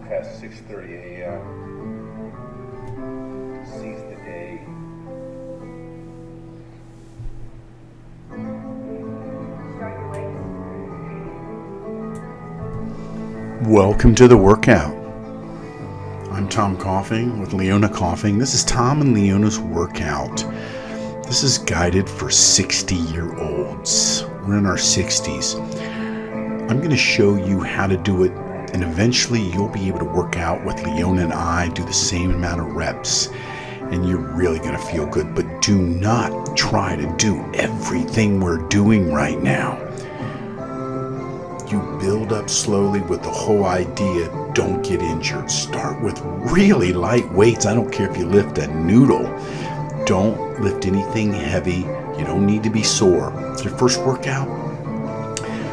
past 6:30 a.m. Seize the day. Start your weights. Welcome to the workout. I'm Tom Coffing with Leona Coffing. This is Tom and Leona's workout. This is guided for 60-year-olds. We're in our 60s. I'm going to show you how to do it, and eventually you'll be able to work out with Leona and I, do the same amount of reps, and you're really going to feel good. But do not try to do everything we're doing right now. You build up slowly with the whole idea, don't get injured. Start with really light weights. I don't care if you lift a noodle. Don't lift anything heavy. You don't need to be sore. It's your first workout.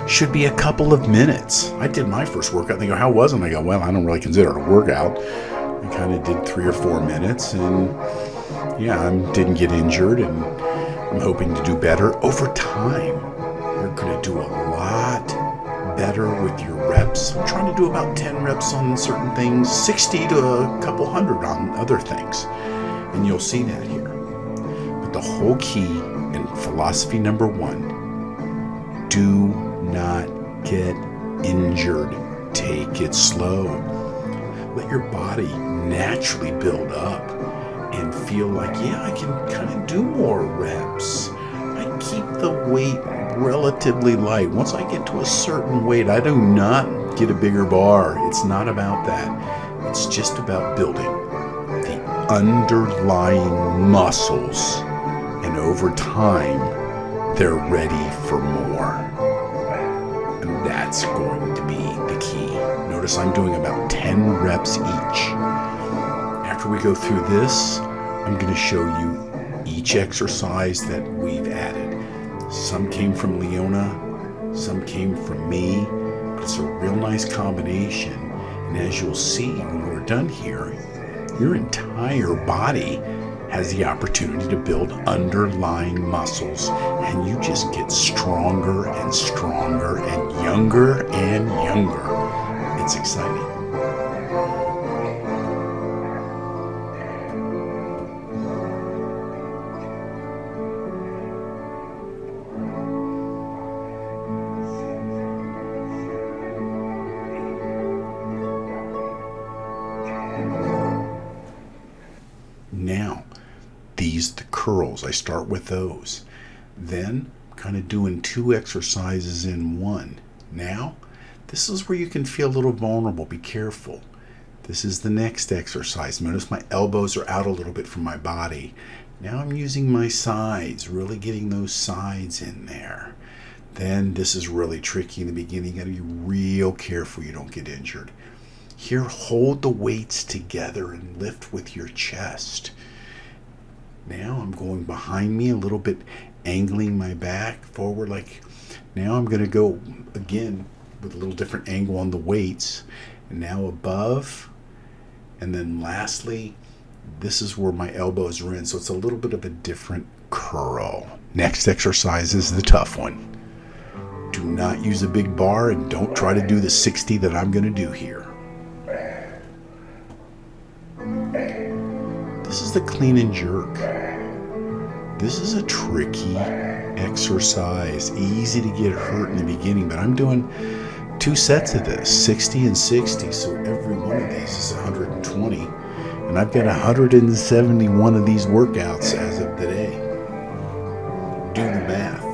Should be a couple of minutes. I did my first workout. They go, how was it? I go, well, I don't really consider it a workout. I kind of did 3 or 4 minutes, and yeah, I didn't get injured, and I'm hoping to do better over time. You're going to do a lot better with your reps. I'm trying to do about 10 reps on certain things, 60 to a couple hundred on other things. And you'll see that here. But the whole key and philosophy number 1, do not get injured. Take it slow. Let your body naturally build up and feel like, yeah, I can kind of do more reps. I keep the weight relatively light. Once I get to a certain weight, I do not get a bigger bar. It's not about that. It's just about building the underlying muscles, and over time, they're ready for more. And that's going to be the key. Notice I'm doing about 10 reps each. After we go through this, I'm going to show you each exercise that we've added. Some came from Leona, some came from me, but it's a real nice combination. And as you'll see when we're done here, your entire body has the opportunity to build underlying muscles, and you just get stronger and stronger and younger and younger. It's exciting. Now, these the curls. I start with those. Then, kind of doing 2 exercises in one. Now, this is where you can feel a little vulnerable. Be careful. This is the next exercise. Notice my elbows are out a little bit from my body. Now I'm using my sides, really getting those sides in there. Then this is really tricky in the beginning. You got to be real careful you don't get injured. Here, hold the weights together and lift with your chest. Now I'm going behind me a little bit, angling my back forward. Like now I'm going to go again with a little different angle on the weights. And now above. And then lastly, this is where my elbows are in. So it's a little bit of a different curl. Next exercise is the tough one. Do not use a big bar, and don't try to do the 60 that I'm going to do here. This is the clean and jerk. This is a tricky exercise. Easy to get hurt in the beginning, but I'm doing 2 sets of this, 60 and 60. So every one of these is 120. And I've got 171 of these workouts as of today. Do the math.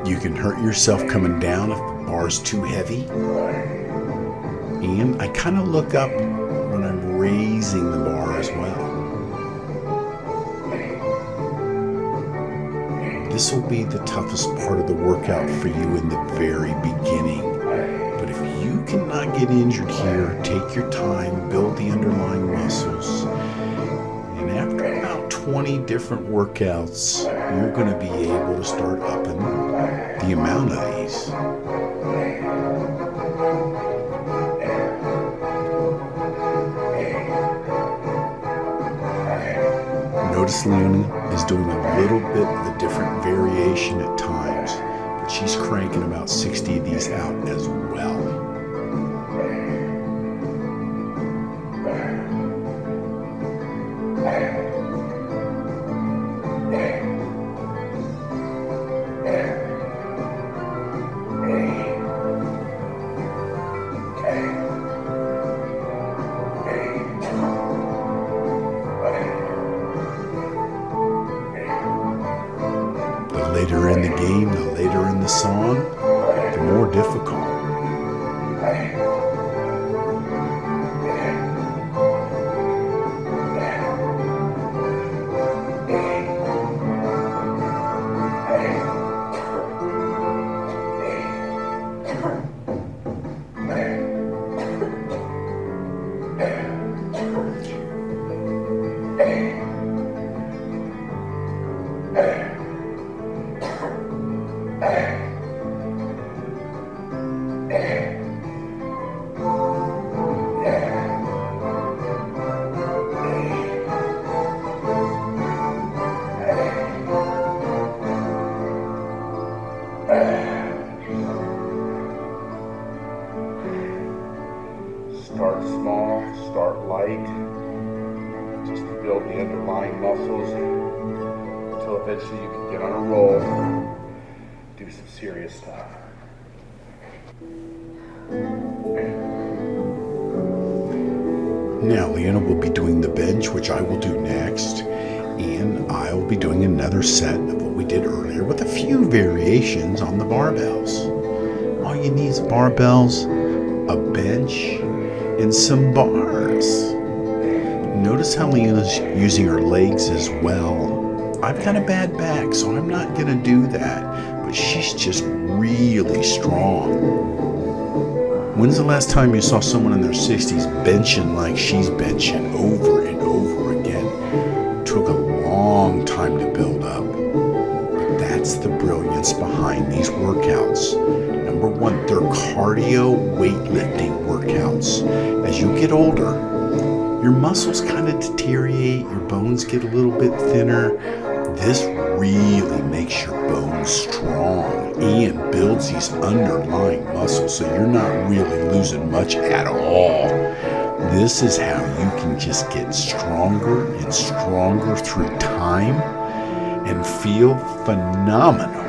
You can hurt yourself coming down if the bar's too heavy. And I kind of look up when I'm raising the bar as well. This will be the toughest part of the workout for you in the very beginning. But if you cannot get injured here, take your time, build the underlying muscles. And after about 20 different workouts, you're going to be able to start upping the amount of these. Notice Leona is doing a little bit of a different variation at times, but she's cranking about 60 of these out as well. more difficult. Start small, start light, just to build the underlying muscles until eventually you can get on a roll, do some serious stuff. Now Leona will be doing the bench, which I will do next, and I'll be doing another set of what we did earlier with a few variations on the barbells. All you need is barbells, a bench, and some bars. Notice how Leona's using her legs as well. I've got a bad back, so I'm not going to do that, but she's just really strong. When's the last time you saw someone in their 60s benching like she's benching over and over again? Took a long time to build up. But that's the brilliance behind these workouts. Number one, they're cardio weightlifting workouts. As you get older, your muscles kind of deteriorate, your bones get a little bit thinner. This really makes your bones strong and builds these underlying muscles, so you're not really losing much at all. This is how you can just get stronger and stronger through time and feel phenomenal.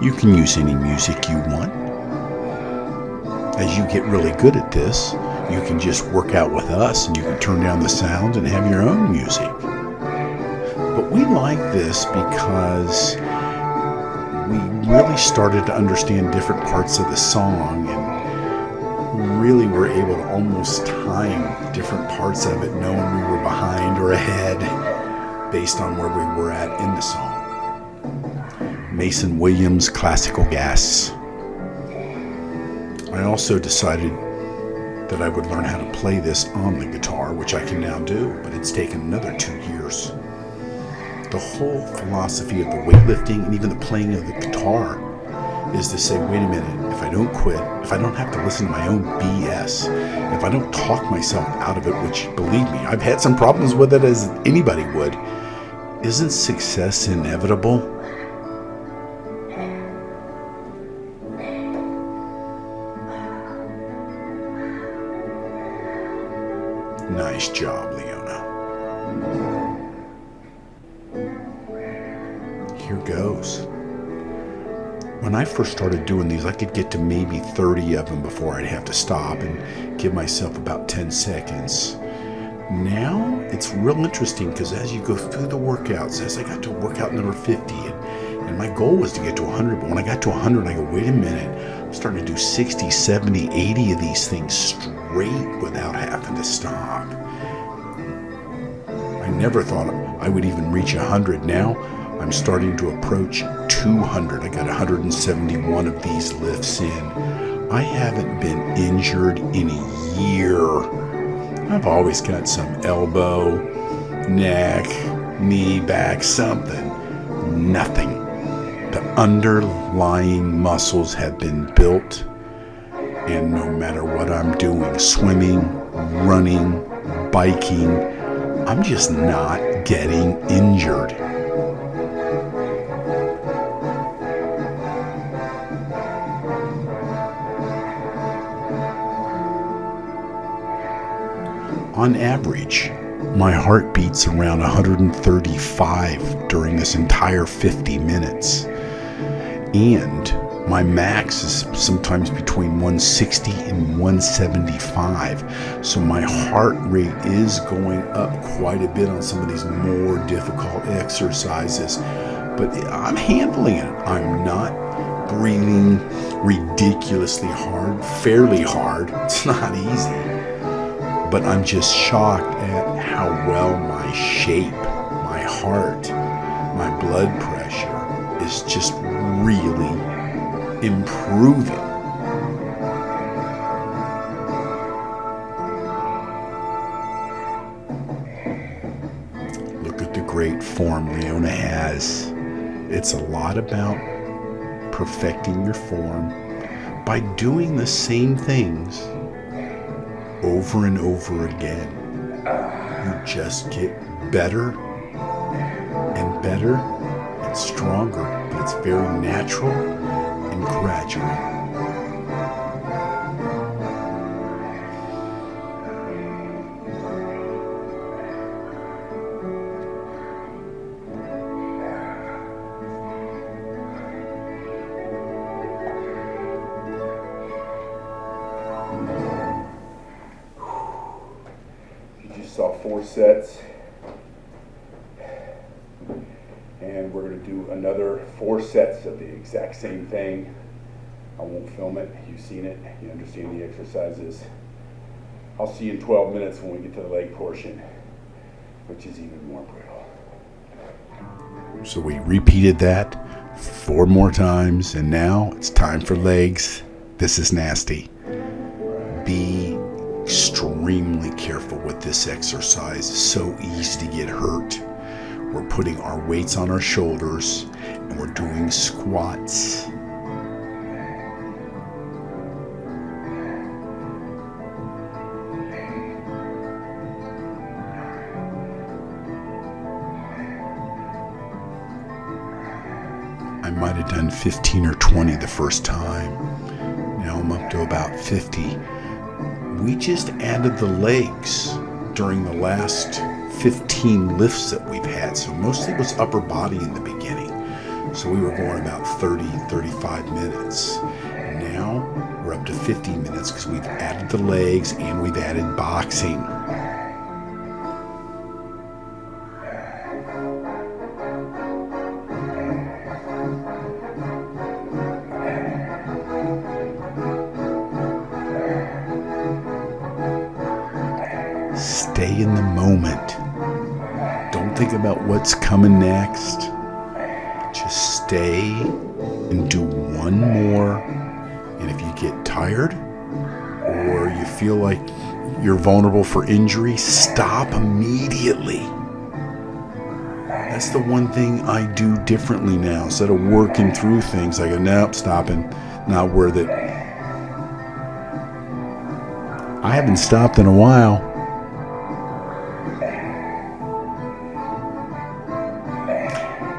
You can use any music you want. As you get really good at this, you can just work out with us and you can turn down the sound and have your own music. But we like this because we really started to understand different parts of the song and really were able to almost time different parts of it, knowing we were behind or ahead based on where we were at in the song. Mason Williams Classical Gas. I also decided that I would learn how to play this on the guitar, which I can now do, but it's taken another 2 years. The whole philosophy of the weightlifting and even the playing of the guitar is to say, wait a minute, if I don't quit, if I don't have to listen to my own BS, if I don't talk myself out of it, which, believe me, I've had some problems with it as anybody would, isn't success inevitable? Nice job, Leona. Here goes. When I first started doing these, I could get to maybe 30 of them before I'd have to stop and give myself about 10 seconds. Now, it's real interesting because as you go through the workouts, as I got to workout number 50, and my goal was to get to 100, but when I got to 100, I go, wait a minute, I'm starting to do 60, 70, 80 of these things straight without having to stop. I never thought I would even reach 100. Now, I'm starting to approach 200. I got 171 of these lifts in. I haven't been injured in a year. I've always got some elbow, neck, knee, back, something. Nothing. The underlying muscles have been built, and no matter what I'm doing, swimming, running, biking, I'm just not getting injured. On average, my heart beats around 135 during this entire 50 minutes. And my max is sometimes between 160 and 175. So my heart rate is going up quite a bit on some of these more difficult exercises. But I'm handling it. I'm not breathing ridiculously hard, fairly hard. It's not easy. But I'm just shocked at how well my shape, my heart, my blood pressure is just really improving. Look at the great form Leona has. It's a lot about perfecting your form by doing the same things over and over again. You just get better and better and stronger, but it's very natural and gradual. You just saw 4 sets, and we're going to do another 4 sets of the exact same thing. I won't film it. You've seen it. You understand the exercises. I'll see you in 12 minutes when we get to the leg portion, which is even more brutal. So we repeated that 4 more times, and now it's time for legs. This is nasty. Be extremely careful with this exercise. It's so easy to get hurt. We're putting our weights on our shoulders and we're doing squats. I might have done 15 or 20 the first time. Now I'm up to about 50. We just added the legs during the last 15 lifts that we've had. So mostly it was upper body in the beginning. So we were going about 30, 35 minutes. Now we're up to 50 minutes because we've added the legs and we've added boxing. Stay in the moment. Don't think about what's coming next. Just stay and do one more. And if you get tired or you feel like you're vulnerable for injury, stop immediately. That's the one thing I do differently now. Instead of working through things, I go, nope, stopping. Not worth it. I haven't stopped in a while.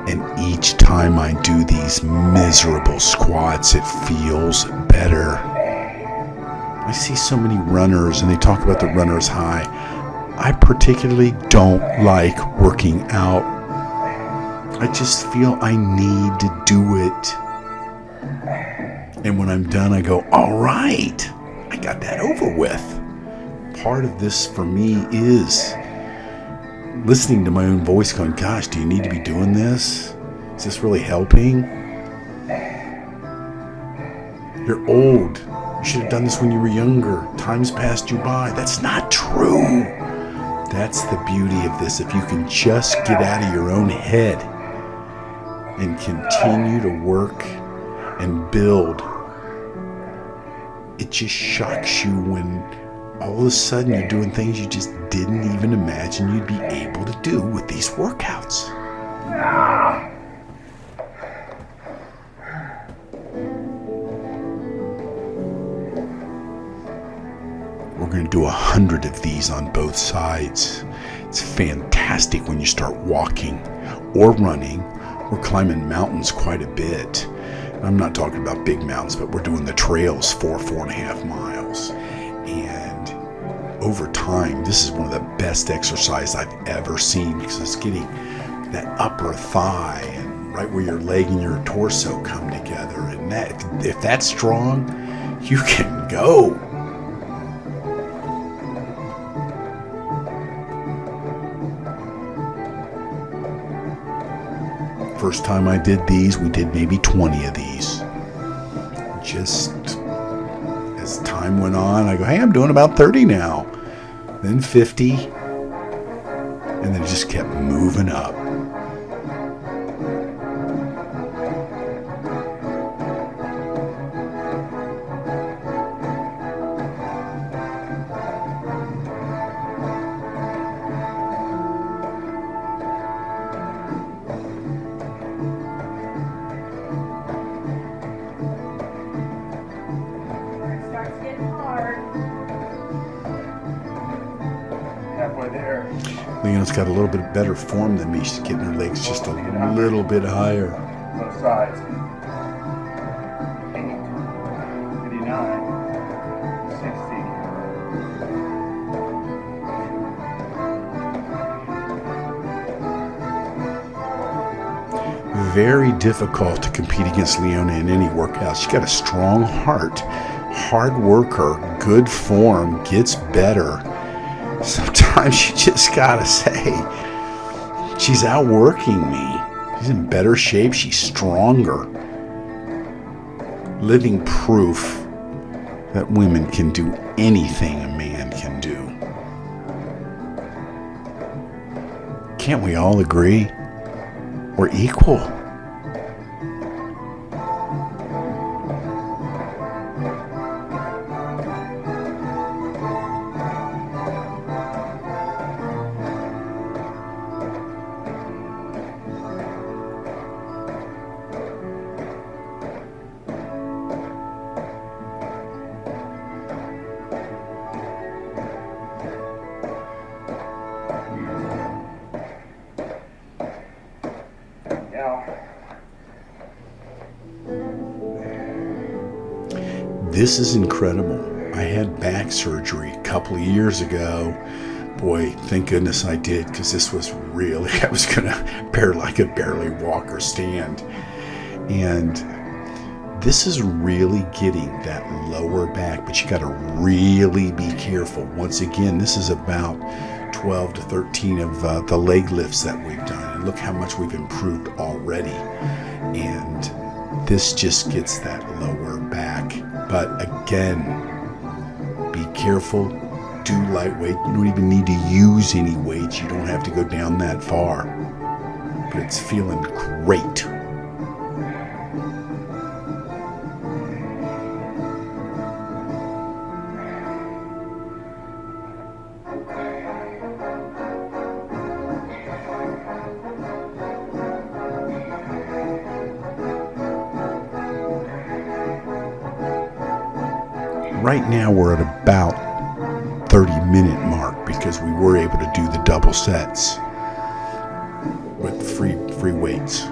And each time I do these miserable squats, it feels better. I see so many runners and they talk about the runner's high. I particularly don't like working out. I just feel I need to do it. And when I'm done, I go, all right, I got that over with. Part of this for me is listening to my own voice going, gosh, do you need to be doing this? Is this really helping? You're old. You should have done this when you were younger. Time's passed you by. That's not true. That's the beauty of this. If you can just get out of your own head and continue to work and build, it just shocks you when all of a sudden you're doing things you just didn't even imagine you'd be able to do with these workouts. We're going to do 100 of these on both sides. It's fantastic when you start walking or running or climbing mountains quite a bit. I'm not talking about big mountains, but we're doing the trails 4.5 miles. And over time, this is one of the best exercises I've ever seen because it's getting that upper thigh and right where your leg and your torso come together. And that, if that's strong, you can go. First time I did these, we did maybe 20 of these. Just as time went on, I go, hey, I'm doing about 30 now. Then 50. And then it just kept moving up. Starts getting hard. Halfway there. Leona's got a little bit better form than me. She's getting her legs just a little bit higher. Both sides. 80, 89, 60. Very difficult to compete against Leona in any workout. She's got a strong heart, hard worker, good form, gets better. Sometimes you just gotta say, she's outworking me. She's in better shape, she's stronger. Living proof that women can do anything a man can do. Can't we all agree? We're equal. This is incredible. I had back surgery a couple of years ago. Boy, thank goodness I did, because this was really, I was going to barely walk or stand. And this is really getting that lower back, but you got to really be careful. Once again, this is about 12 to 13 of the leg lifts that we've done. And look how much we've improved already. And this just gets that lower back. But again, be careful, do lightweight. You don't even need to use any weights. You don't have to go down that far. But it's feeling great. Right now we're at about 30-minute mark because we were able to do the double sets with free weights.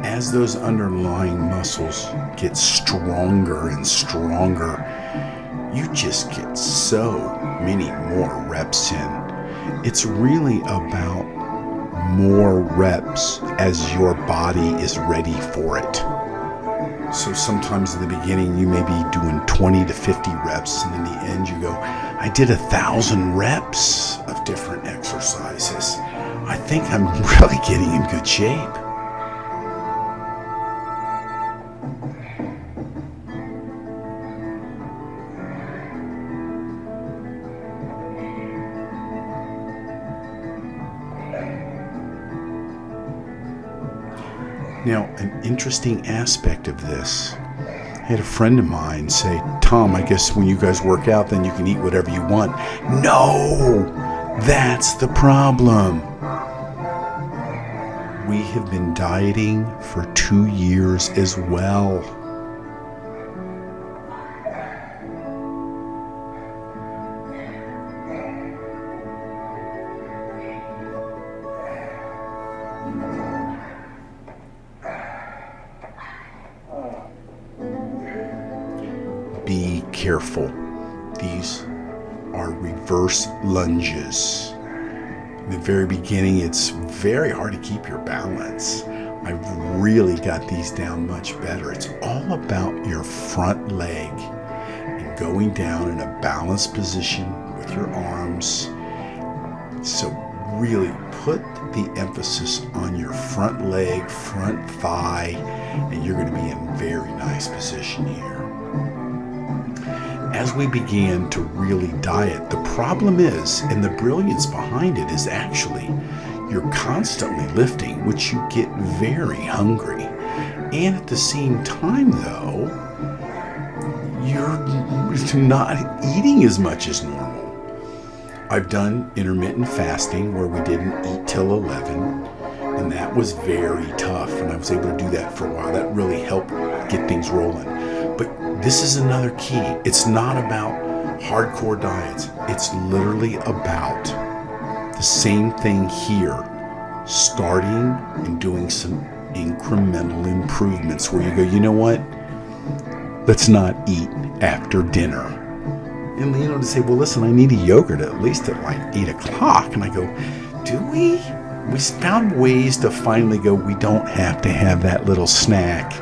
As those underlying muscles get stronger and stronger, you just get so many more reps in. It's really about more reps as your body is ready for it. So sometimes in the beginning you may be doing 20 to 50 reps, and in the end you go, I did 1,000 reps of different exercises. I think I'm really getting in good shape. Now, an interesting aspect of this, I had a friend of mine say, Tom, I guess when you guys work out, then you can eat whatever you want. No, that's the problem. We have been dieting for 2 years as well. careful. These are reverse lunges. In the very beginning, it's very hard to keep your balance. I've really got these down much better. It's all about your front leg and going down in a balanced position with your arms. So really put the emphasis on your front leg, front thigh, and you're going to be in very nice position here. As we began to really diet, the problem is, and the brilliance behind it is actually, you're constantly lifting, which you get very hungry. And at the same time, though, you're not eating as much as normal. I've done intermittent fasting where we didn't eat till 11, and that was very tough, and I was able to do that for a while. That really helped get things rolling. But this is another key. It's not about hardcore diets. It's literally about the same thing here, starting and doing some incremental improvements where you go, you know what? Let's not eat after dinner. And Leona would say, well, listen, I need a yogurt at least at like 8 o'clock. And I go, do we? We found ways to finally go, we don't have to have that little snack.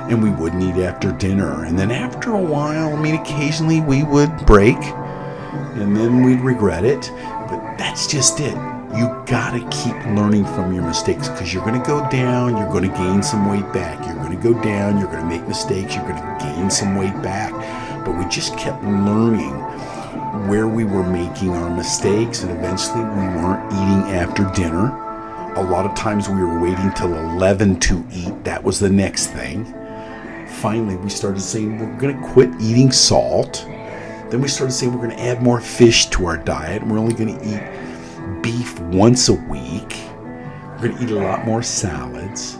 And we wouldn't eat after dinner. And then after a while, occasionally we would break. And then we'd regret it. But that's just it. You gotta keep learning from your mistakes, because you're gonna go down, you're gonna gain some weight back. You're gonna go down, you're gonna make mistakes, you're gonna gain some weight back. But we just kept learning where we were making our mistakes, and eventually we weren't eating after dinner. A lot of times we were waiting till 11 to eat. That was the next thing. Finally, we started saying we're going to quit eating salt. Then we started saying we're going to add more fish to our diet. We're only going to eat beef once a week. We're going to eat a lot more salads.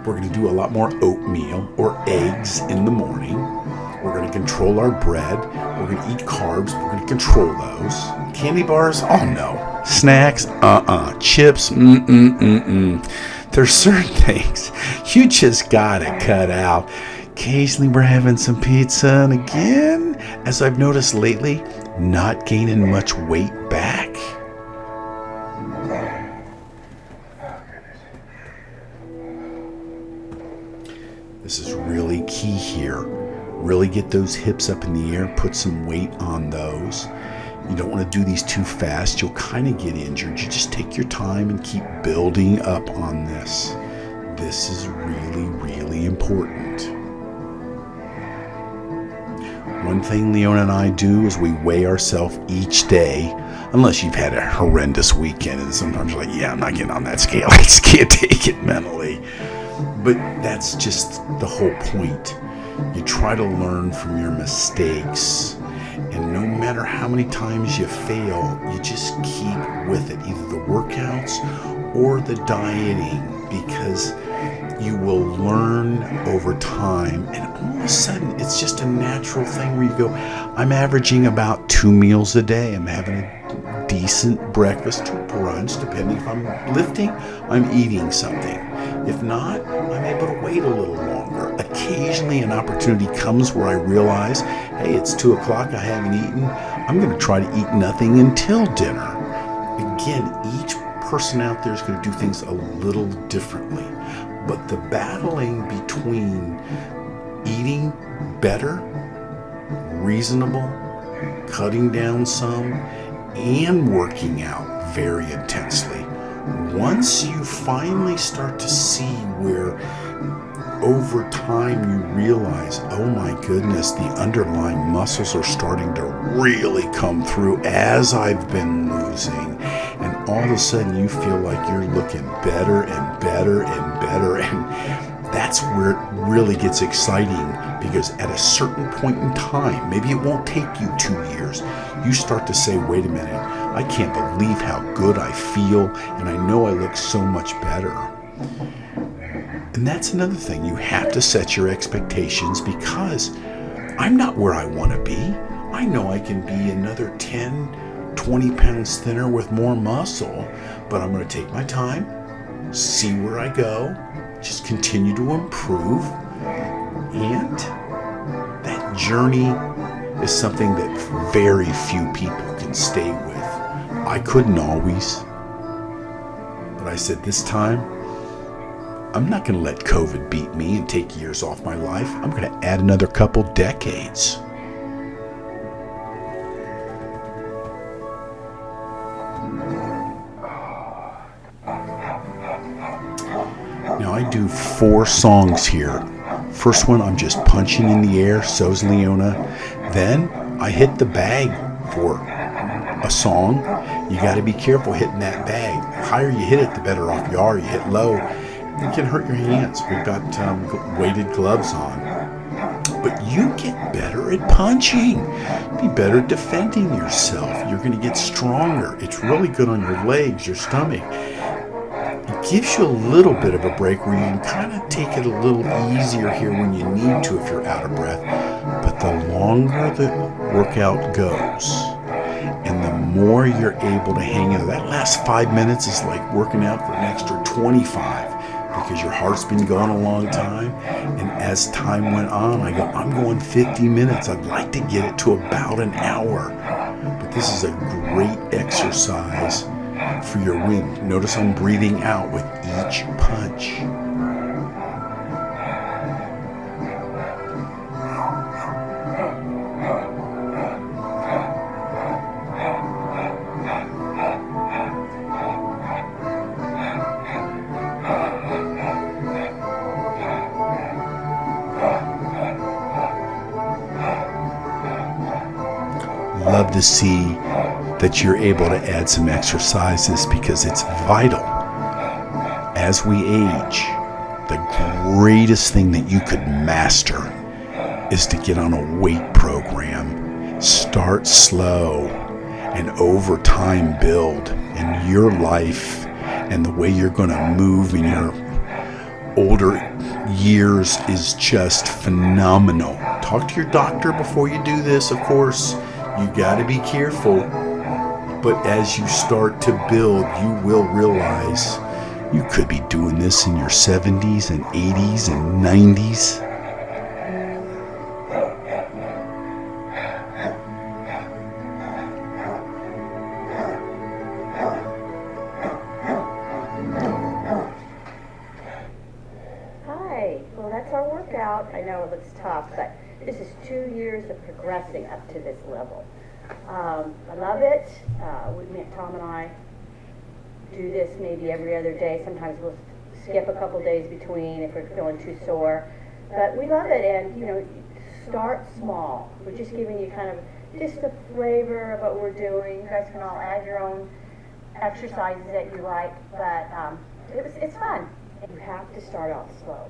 We're going to do a lot more oatmeal or eggs in the morning. We're going to control our bread. We're going to eat carbs. We're going to control those. Candy bars? Oh no. Snacks? Chips? There's certain things you just gotta cut out. Occasionally we're having some pizza, and again, as I've noticed lately, not gaining much weight back. This is really key here. Really get those hips up in the air, put some weight on those. You don't want to do these too fast. You'll kind of get injured. You just take your time and keep building up on this. This is really, really important. One thing Leona and I do is we weigh ourselves each day, unless you've had a horrendous weekend, and sometimes you're like, yeah, I'm not getting on that scale. I just can't take it mentally. But that's just the whole point. You try to learn from your mistakes, and no matter how many times you fail, you just keep with it, either the workouts or the dieting, because you will learn over time, and all of a sudden it's just a natural thing where you go, I'm averaging about 2 meals a day. I'm having a decent breakfast or brunch, depending if I'm lifting, I'm eating something. If not, I'm able to wait a little longer. Occasionally an opportunity comes where I realize, hey, it's 2 o'clock, I haven't eaten. I'm going to try to eat nothing until dinner. Again, each person out there is going to do things a little differently. But the battling between eating better, reasonable, cutting down some, and working out very intensely. Once you finally start to see where over time you realize, oh my goodness, the underlying muscles are starting to really come through as I've been losing, and all of a sudden you feel like you're looking better and better and better, and that's where it really gets exciting, because at a certain point in time, maybe it won't take you 2 years, you start to say, wait a minute, I can't believe how good I feel, and I know I look so much better. And that's another thing. You have to set your expectations, because I'm not where I want to be. I know I can be another 10, 20 pounds thinner with more muscle, but I'm going to take my time, see where I go, just continue to improve, and that journey is something that very few people can stay with. I couldn't always. But I said, this time, I'm not going to let COVID beat me and take years off my life. I'm going to add another couple decades. Now I do 4 songs here. First one, I'm just punching in the air, so's Leona. Then I hit the bag for a song. You got to be careful hitting that bag. The higher you hit it, the better off you are. You hit low, it can hurt your hands. We've got weighted gloves on. But you get better at punching. Be better at defending yourself. You're going to get stronger. It's really good on your legs, your stomach. It gives you a little bit of a break where you can kind of take it a little easier here when you need to if you're out of breath. But the longer the workout goes, and the more you're able to hang in, that last 5 minutes is like working out for an extra 25 because your heart's been going a long time. And as time went on, I'm going 50 minutes. I'd like to get it to about an hour. But this is a great exercise for your wind. Notice I'm breathing out with each punch. Love to see that you're able to add some exercises because it's vital. As we age, the greatest thing that you could master is to get on a weight program. Start slow and over time build. And your life and the way you're going to move in your older years is just phenomenal. Talk to your doctor before you do this, of course. You got to be careful. But as you start to build, you will realize you could be doing this in your 70s and 80s and 90s. Hi, well that's our workout. I know it looks tough, but this is 2 years of progressing up to this level. I love it. Tom and I do this maybe every other day. Sometimes we'll skip a couple days between if we're feeling too sore. But we love it, and start small. We're just giving you kind of just a flavor of what we're doing. You guys can all add your own exercises that you like, but it's fun. And you have to start out slow.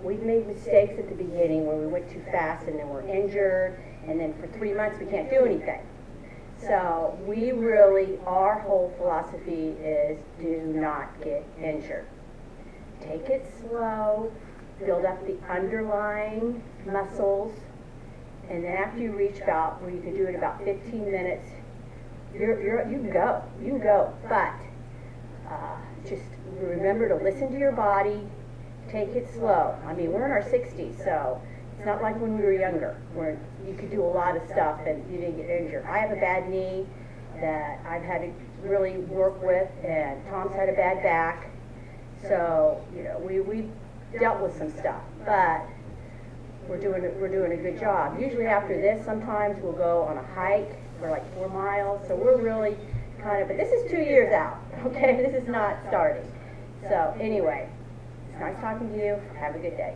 We've made mistakes at the beginning where we went too fast and then we're injured, and then for 3 months we can't do anything. So our whole philosophy is do not get injured. Take it slow, build up the underlying muscles, and then after you reach about where you can do it about 15 minutes, you can go. But just remember to listen to your body. Take it slow. I mean, we're in our 60s, so it's not like when we were younger, where you could do a lot of stuff and you didn't get injured. I have a bad knee that I've had to really work with, and Tom's had a bad back. So, we dealt with some stuff, but we're doing a good job. Usually after this, sometimes we'll go on a hike for like 4 miles. So we're really but this is 2 years out, okay? This is not starting. So anyway, it's nice talking to you. Have a good day.